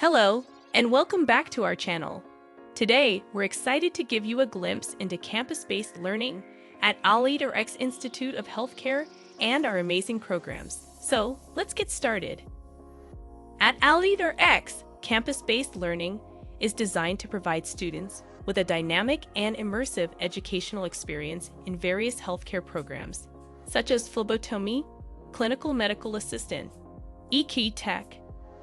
Hello, and welcome back to our channel. Today, we're excited to give you a glimpse into campus-based learning at AlliedRx Institute of Healthcare and our amazing programs. So, let's get started. At AlliedRx, campus-based learning is designed to provide students with a dynamic and immersive educational experience in various healthcare programs, such as Phlebotomy, Clinical Medical Assistant, EKG Tech,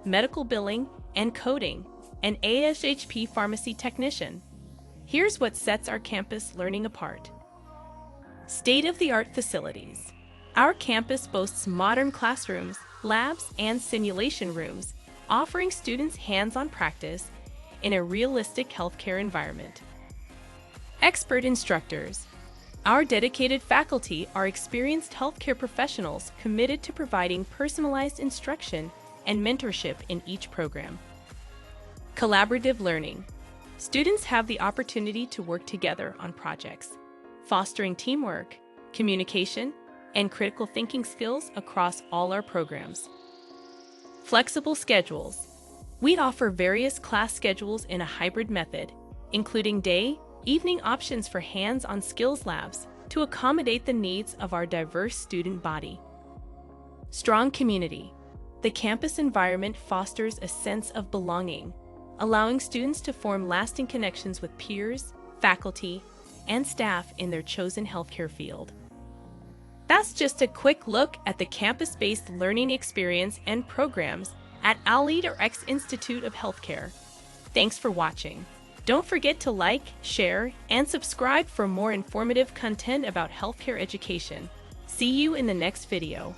Medical Billing and Coding, and ASHP Pharmacy Technician. Here's what sets our campus learning apart. State-of-the-art facilities. Our campus boasts modern classrooms, labs, and simulation rooms, offering students hands-on practice in a realistic healthcare environment. Expert instructors. Our dedicated faculty are experienced healthcare professionals committed to providing personalized instruction and mentorship in each program. Collaborative learning. Students have the opportunity to work together on projects, fostering teamwork, communication, and critical thinking skills across all our programs. Flexible schedules. We offer various class schedules in a hybrid method, including day, evening options for hands-on skills labs to accommodate the needs of our diverse student body. Strong community. The campus environment fosters a sense of belonging, allowing students to form lasting connections with peers, faculty, and staff in their chosen healthcare field. That's just a quick look at the campus-based learning experience and programs at AlliedRx Institute of Healthcare. Thanks for watching. Don't forget to like, share, and subscribe for more informative content about healthcare education. See you in the next video.